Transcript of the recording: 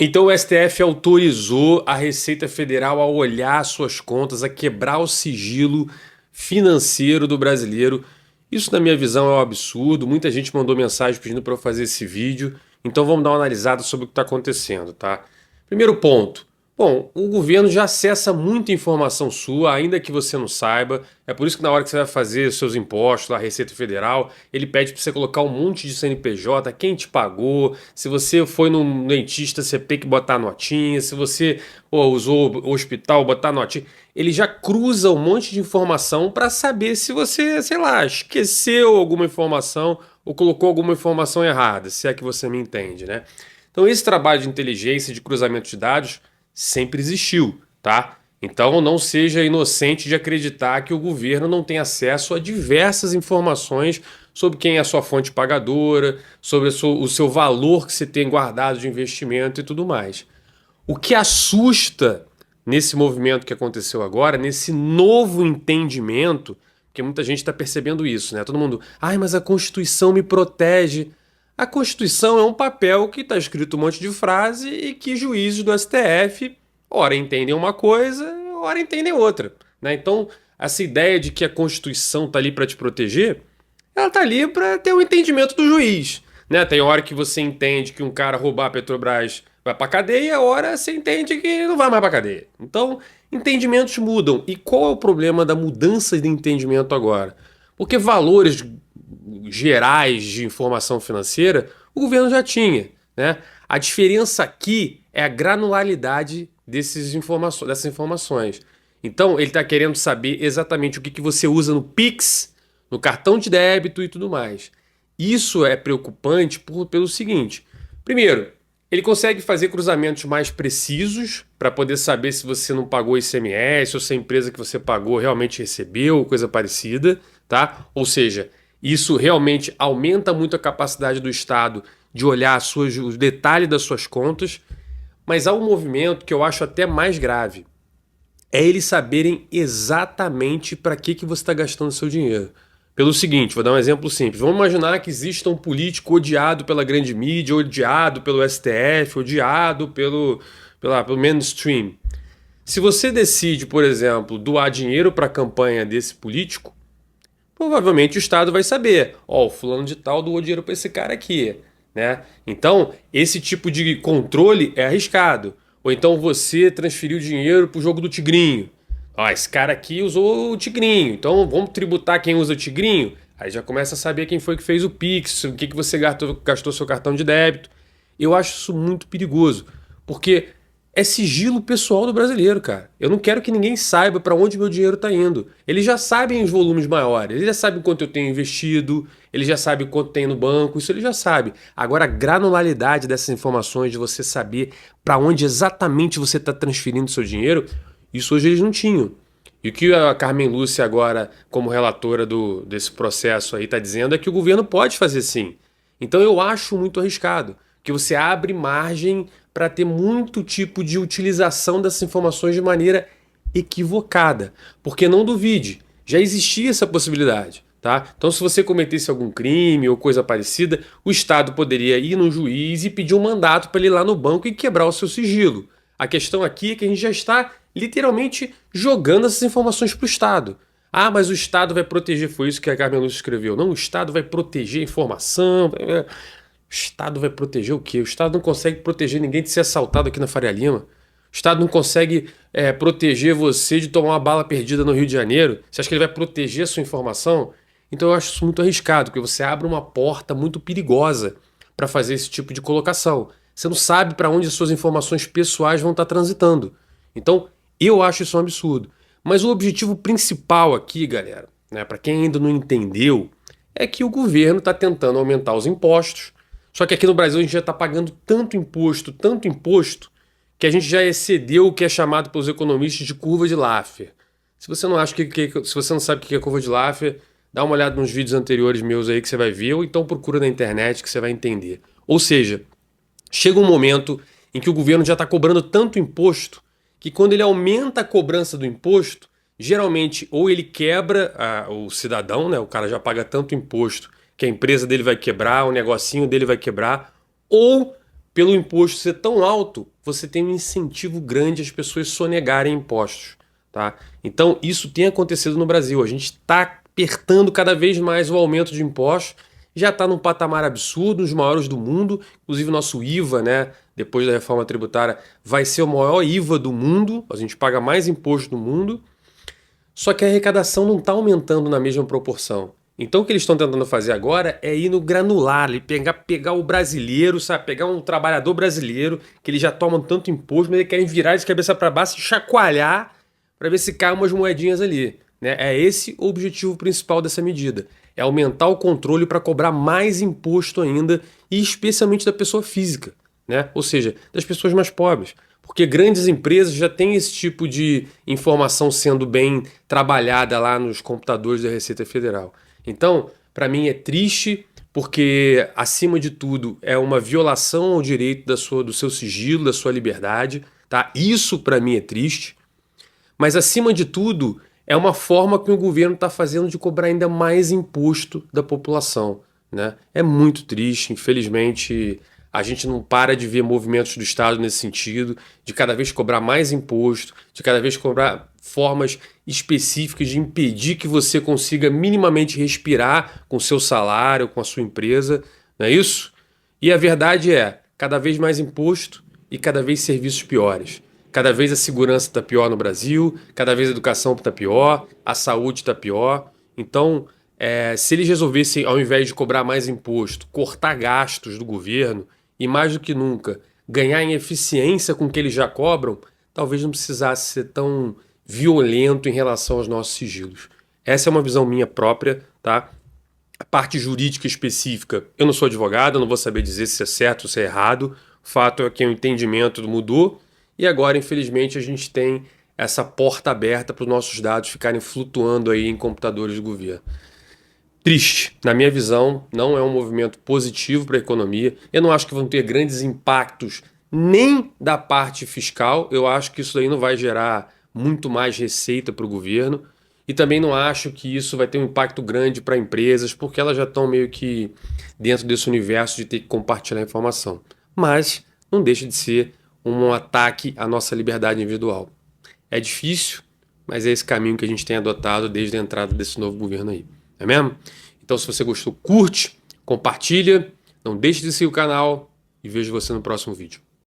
Então o STF autorizou a Receita Federal a olhar suas contas, a quebrar o sigilo financeiro do brasileiro. Isso, na minha visão, é um absurdo. Muita gente mandou mensagem pedindo para eu fazer esse vídeo. Então vamos dar uma analisada sobre o que está acontecendo, tá? Primeiro ponto. Bom, o governo já acessa muita informação sua, ainda que você não saiba. É por isso que na hora que você vai fazer os seus impostos, lá, a Receita Federal, ele pede para você colocar um monte de CNPJ, quem te pagou, se você foi num dentista, você tem que botar notinha, se você usou o hospital, botar notinha. Ele já cruza um monte de informação para saber se você, sei lá, esqueceu alguma informação ou colocou alguma informação errada, se é que você me entende, né? Então esse trabalho de inteligência, de cruzamento de dados sempre existiu, tá? Então não seja inocente de acreditar que o governo não tem acesso a diversas informações sobre quem é a sua fonte pagadora, sobre o seu valor que você tem guardado de investimento e tudo mais. O que assusta nesse movimento que aconteceu agora, nesse novo entendimento, porque muita gente está percebendo isso, né? Todo mundo, ai, mas a Constituição me protege. A Constituição é um papel que está escrito um monte de frase e que juízes do STF, ora entendem uma coisa, ora entendem outra, né? Então, essa ideia de que a Constituição está ali para te proteger, ela está ali para ter o entendimento do juiz, né? Tem hora que você entende que um cara roubar a Petrobras vai para cadeia, hora você entende que não vai mais para cadeia. Então, entendimentos mudam. E qual é o problema da mudança de entendimento agora? Porque valores gerais de informação financeira o governo já tinha, né? A diferença aqui é a granularidade dessas informações. Então, ele está querendo saber exatamente o que você usa no Pix, no cartão de débito e tudo mais. Isso é preocupante pelo seguinte: primeiro, ele consegue fazer cruzamentos mais precisos para poder saber se você não pagou ICMS ou se a empresa que você pagou realmente recebeu, coisa parecida, tá? Ou seja, isso realmente aumenta muito a capacidade do Estado de olhar os detalhes das suas contas, mas há um movimento que eu acho até mais grave. É eles saberem exatamente para que você está gastando seu dinheiro. Pelo seguinte, vou dar um exemplo simples. Vamos imaginar que exista um político odiado pela grande mídia, odiado pelo STF, odiado pelo mainstream. Se você decide, por exemplo, doar dinheiro para a campanha desse político, provavelmente o Estado vai saber, ó, o fulano de tal doou dinheiro para esse cara aqui, né? Então, esse tipo de controle é arriscado. Ou então você transferiu dinheiro para o jogo do Tigrinho. Ó, esse cara aqui usou o Tigrinho, então vamos tributar quem usa o Tigrinho? Aí já começa a saber quem foi que fez o Pix, o que você gastou seu cartão de débito. Eu acho isso muito perigoso, porque é sigilo pessoal do brasileiro, cara. Eu não quero que ninguém saiba para onde meu dinheiro está indo. Eles já sabem os volumes maiores, eles já sabem quanto eu tenho investido, eles já sabem quanto tem no banco, isso eles já sabem. Agora, a granularidade dessas informações, de você saber para onde exatamente você está transferindo seu dinheiro, isso hoje eles não tinham. E o que a Carmen Lúcia agora, como relatora desse processo aí, está dizendo é que o governo pode fazer sim. Então eu acho muito arriscado, que você abre margem para ter muito tipo de utilização dessas informações de maneira equivocada. Porque não duvide, já existia essa possibilidade. Tá? Então, se você cometesse algum crime ou coisa parecida, o Estado poderia ir no juiz e pedir um mandato para ele ir lá no banco e quebrar o seu sigilo. A questão aqui é que a gente já está literalmente jogando essas informações para o Estado. Ah, mas o Estado vai proteger, foi isso que a Carmen Lúcia escreveu. Não, o Estado vai proteger a informação. O Estado vai proteger o quê? O Estado não consegue proteger ninguém de ser assaltado aqui na Faria Lima. O Estado não consegue proteger você de tomar uma bala perdida no Rio de Janeiro. Você acha que ele vai proteger a sua informação? Então eu acho isso muito arriscado, porque você abre uma porta muito perigosa para fazer esse tipo de colocação. Você não sabe para onde as suas informações pessoais vão estar transitando. Então eu acho isso um absurdo. Mas o objetivo principal aqui, galera, né, para quem ainda não entendeu, é que o governo está tentando aumentar os impostos. Só que aqui no Brasil a gente já está pagando tanto imposto, que a gente já excedeu o que é chamado pelos economistas de curva de Laffer. Se você não acha se você não sabe o que é curva de Laffer, dá uma olhada nos vídeos anteriores meus aí que você vai ver, ou então procura na internet que você vai entender. Ou seja, chega um momento em que o governo já está cobrando tanto imposto que quando ele aumenta a cobrança do imposto, geralmente ou ele quebra o cidadão, né? O cara já paga tanto imposto que a empresa dele vai quebrar, o negocinho dele vai quebrar, ou pelo imposto ser tão alto, você tem um incentivo grande às pessoas sonegarem impostos, tá? Então, isso tem acontecido no Brasil. A gente está apertando cada vez mais o aumento de impostos, já está num patamar absurdo, um dos maiores do mundo. Inclusive, nosso IVA, né, depois da reforma tributária, vai ser o maior IVA do mundo. A gente paga mais imposto do mundo. Só que a arrecadação não está aumentando na mesma proporção. Então o que eles estão tentando fazer agora é ir no granular, pegar o brasileiro, sabe? Pegar um trabalhador brasileiro, que eles já tomam tanto imposto, mas eles querem virar de cabeça para baixo e chacoalhar para ver se caem umas moedinhas ali, né? É esse o objetivo principal dessa medida. É aumentar o controle para cobrar mais imposto ainda, e especialmente da pessoa física, né? Ou seja, das pessoas mais pobres. Porque grandes empresas já têm esse tipo de informação sendo bem trabalhada lá nos computadores da Receita Federal. Então, para mim é triste, porque, acima de tudo, é uma violação ao direito do seu sigilo, da sua liberdade. Tá? Isso, para mim, é triste. Mas, acima de tudo, é uma forma que o governo está fazendo de cobrar ainda mais imposto da população, né? É muito triste, infelizmente. A gente não para de ver movimentos do Estado nesse sentido, de cada vez cobrar mais imposto, de cada vez cobrar formas específicas de impedir que você consiga minimamente respirar com o seu salário, com a sua empresa, não é isso? E a verdade é, cada vez mais imposto e cada vez serviços piores. Cada vez a segurança está pior no Brasil, cada vez a educação está pior, a saúde está pior. Então, se eles resolvessem, ao invés de cobrar mais imposto, cortar gastos do governo e, mais do que nunca, ganhar em eficiência com o que eles já cobram, talvez não precisasse ser tão violento em relação aos nossos sigilos. Essa é uma visão minha própria, tá? A parte jurídica específica, eu não sou advogado, eu não vou saber dizer se é certo ou se é errado. O fato é que o entendimento mudou e agora, infelizmente, a gente tem essa porta aberta para os nossos dados ficarem flutuando aí em computadores do governo. Triste. Na minha visão, não é um movimento positivo para a economia. Eu não acho que vão ter grandes impactos nem da parte fiscal. Eu acho que isso aí não vai gerar muito mais receita para o governo. E também não acho que isso vai ter um impacto grande para empresas, porque elas já estão meio que dentro desse universo de ter que compartilhar informação. Mas não deixa de ser um ataque à nossa liberdade individual. É difícil, mas é esse caminho que a gente tem adotado desde a entrada desse novo governo aí. Não é mesmo? Então, se você gostou, curte, compartilha, não deixe de seguir o canal e vejo você no próximo vídeo.